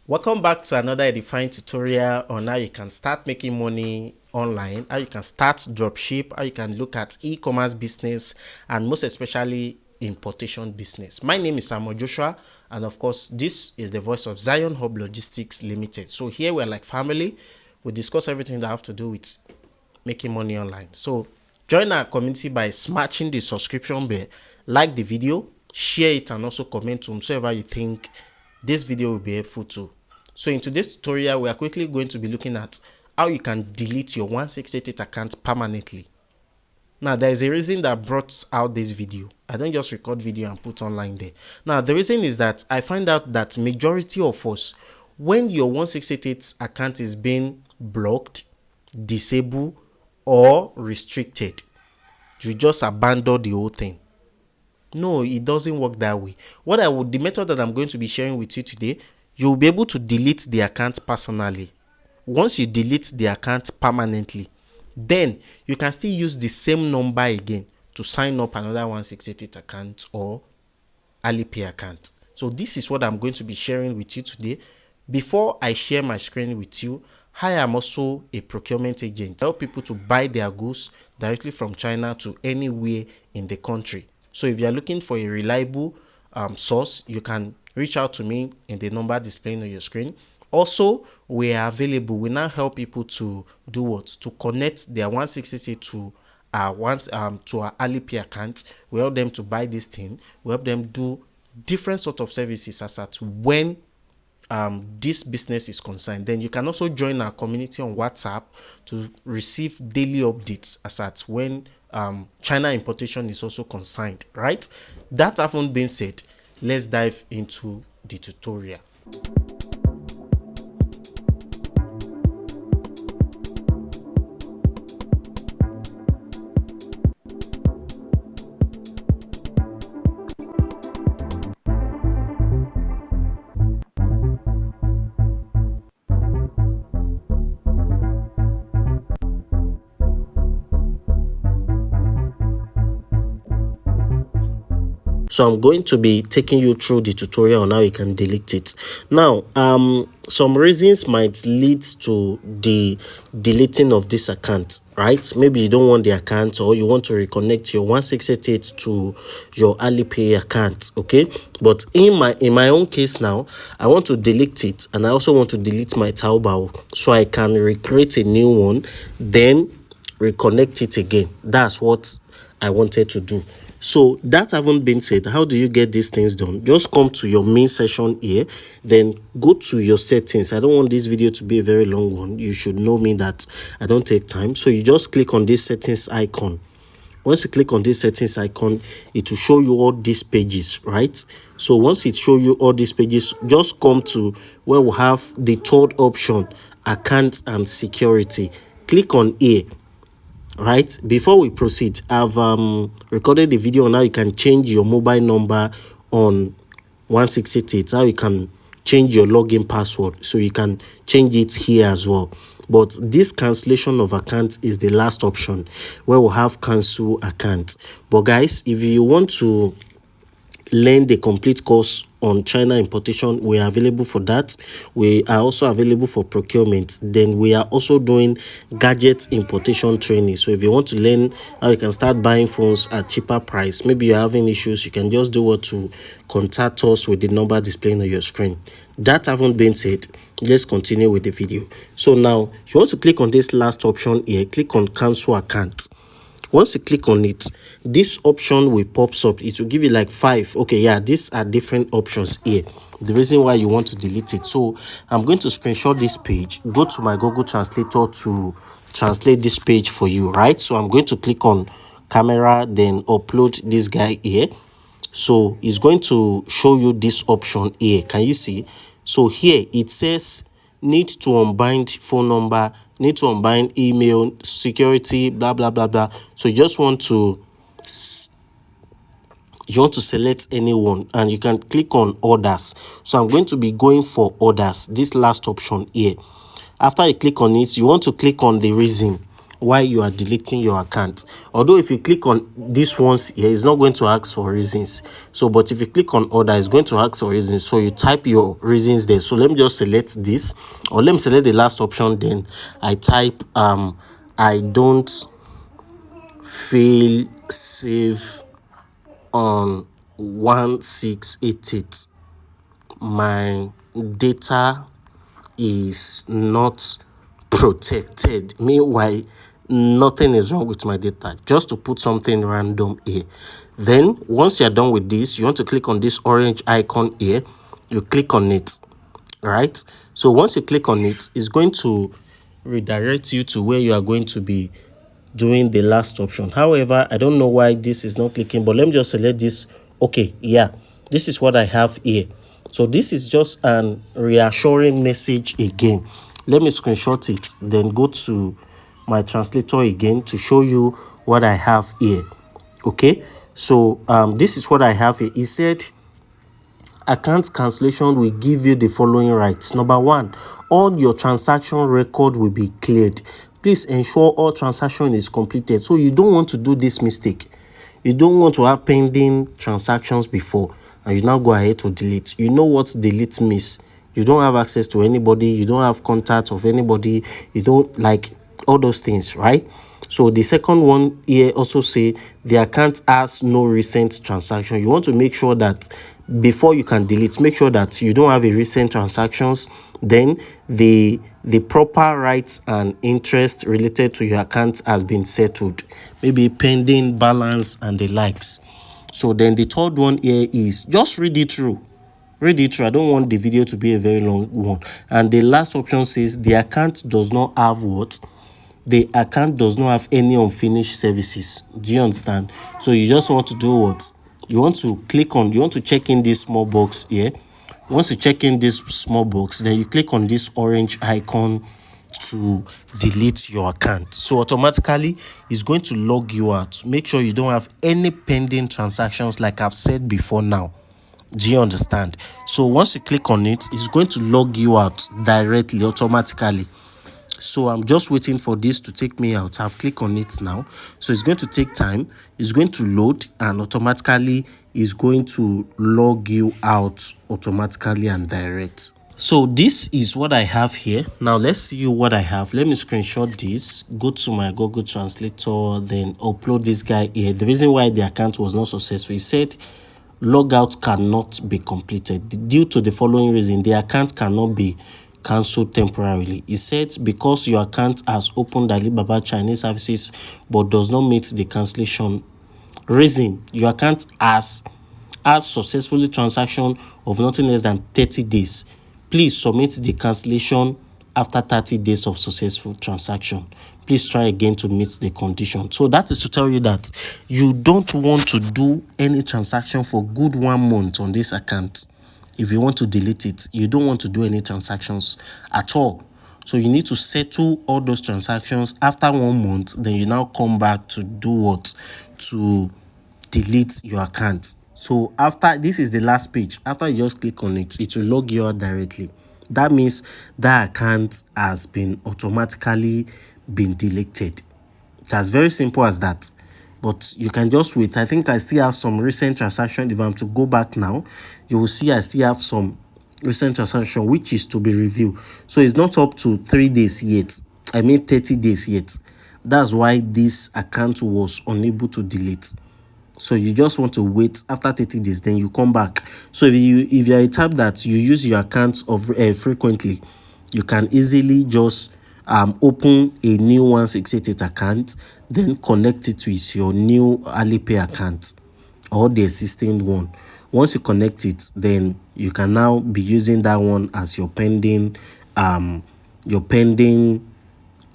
Welcome back to another edifying tutorial on how you can start making money online, how you can start dropship, how you can look at e-commerce business, and most especially importation business. My name is Samuel Joshua, and of course this is the voice of Zionhublogistics Limited. So here we're like family. We discuss everything that have to do with making money online. So join our community by smashing the subscription bell, like the video, share it, and also comment to whomsoever you think this video will be helpful to. So in today's tutorial, we are quickly going to be looking at how you can delete your 1688 account permanently. Now, there is a reason that brought out this video. I don't just record video and put online there. Now, the reason is that I find out that majority of us, when your 1688 account is being blocked, disabled, or restricted, you just abandon the whole thing. No, it doesn't work that way. The method that I'm going to be sharing with you today, you'll be able to delete the account personally. Once you delete the account permanently, then you can still use the same number again to sign up another 1688 account or Alipay account. So this is what I'm going to be sharing with you today. Before I share my screen with you, I am also a procurement agent. I help people to buy their goods directly from China to anywhere in the country. So if you are looking for a reliable source, you can reach out to me in the number displaying on your screen. Also, we are available. We now help people to do what? To connect their 1688 to our Alipay account. We help them to buy this thing. We help them do different sort of services as at when this business is concerned. Then you can also join our community on WhatsApp to receive daily updates as at when China importation is also concerned, right? That having been said, let's dive into the tutorial. So I'm going to be taking you through the tutorial on how you can delete it. Now, some reasons might lead to the deleting of this account, right? Maybe you don't want the account, or you want to reconnect your 1688 to your Alipay account, okay? But in my own case now, I want to delete it, and I also want to delete my Taobao so I can recreate a new one, then reconnect it again. That's what I wanted to do. So that having been said, how do you get these things done? Just come to your main session here, then go to your settings. I don't want this video to be a very long one. You should know me that I don't take time. So you just click on this settings icon. Once you click on this settings icon, it will show you all these pages, right? So once it shows you all these pages, just come to where we have the third option, account and security. Click on here. Right, before we proceed, I've recorded the video on how you can change your mobile number on 1688, how you can change your login password, so you can change it here as well. But this cancellation of account is the last option, where we'll have cancel account. But guys, if you want to learn the complete course on China importation, we are available for that. We are also available for procurement. Then we are also doing gadget importation training. So if you want to learn how you can start buying phones at cheaper price, maybe you're having issues, you can just do what to contact us with the number displaying on your screen. That having been said, let's continue with the video. So now, if you want to click on this last option here, click on cancel account. Once you click on it, this option will pop up. It will give you like 5. Okay, yeah, these are different options here. The reason why you want to delete it. So I'm going to screenshot this page, go to my Google Translator to translate this page for you, right? So I'm going to click on camera, then upload this guy here. So it's going to show you this option here. Can you see? So here it says need to unbind phone number, need to unbind email, security, blah blah blah blah. So you just want to select anyone, and you can click on others. So I'm going to be going for others, this last option here. After you click on it, you want to click on the reason why you are deleting your account. Although if you click on these ones here, it's not going to ask for reasons. So but if you click on other, it's going to ask for reasons. So you type your reasons there. So let me just select this, or let me select the last option. Then I type I don't feel safe on 1688. My data is not protected. Meanwhile, nothing is wrong with my data. Just to put something random here. Then once you're done with this, you want to click on this orange icon here. You click on it, right? So once you click on it, it's going to redirect you to where you are going to be doing the last option. However, I don't know why this is not clicking, but let me just select this. Okay, yeah, this is what I have here. So this is just an reassuring message again. Let me screenshot it, then go to my translator again to show you what I have here. Okay, so this is what I have here. It said account cancellation will give you the following rights. Number 1, all your transaction record will be cleared. Please ensure all transaction is completed. So you don't want to do this mistake. You don't want to have pending transactions before and you now go ahead to delete. You know what delete means. You don't have access to anybody. You don't have contact of anybody. You don't like all those things, right? So the second one here also say the account has no recent transaction. You want to make sure that before you can delete, make sure that you don't have a recent transactions. Then the proper rights and interest related to your account has been settled, maybe pending balance and the likes. So then the third one here is just read it through. Read it through. I don't want the video to be a very long one. And the last option says the account does not have what? The account does not have any unfinished services. Do you understand? So you just want to do what? You want to click on, you want to check in this small box here. Once you check in this small box, then you click on this orange icon to delete your account. So automatically it's going to log you out. Make sure you don't have any pending transactions like I've said before now. Do you understand? So once you click on it, it's going to log you out directly, automatically. So I'm just waiting for this to take me out. I've clicked on it now. So it's going to take time. It's going to load and automatically is going to log you out automatically and direct. So this is what I have here. Now let's see what I have. Let me screenshot this, go to my Google Translator, then upload this guy here. The reason why the account was not successful, it said logout cannot be completed due to the following reason. The account cannot be cancelled temporarily. It said because your account has opened Alibaba Chinese services but does not meet the cancellation reason. Your account has successfully transaction of nothing less than 30 days. Please submit the cancellation after 30 days of successful transaction. Please try again to meet the condition. So that is to tell you that you don't want to do any transaction for good 1 month on this account. If you want to delete it, you don't want to do any transactions at all. So you need to settle all those transactions after 1 month. Then you now come back to do what? To delete your account. So after this is the last page. After you just click on it, it will log you out directly. That means that account has been automatically been deleted. It's as very simple as that. But you can just wait. I think I still have some recent transaction. If I'm to go back now, you will see I still have some recent transaction which is to be reviewed. So it's not up to 3 days yet. I mean 30 days yet. That's why this account was unable to delete. So you just want to wait after 30 days, then you come back. So if you're a type that you use your account of frequently, you can easily just open a new 1688 account, then connect it with your new Alipay account or the existing one. Once you connect it, then you can now be using that one as your pending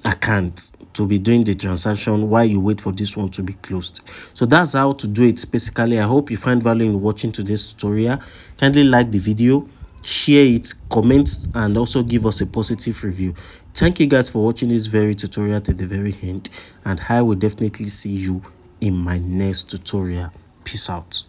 account to be doing the transaction while you wait for this one to be closed. So that's how to do it basically. I hope you find value in watching today's tutorial. Kindly like the video, share it, comment, and also give us a positive review. Thank you guys for watching this very tutorial to the very end, and I will definitely see you in my next tutorial. Peace out.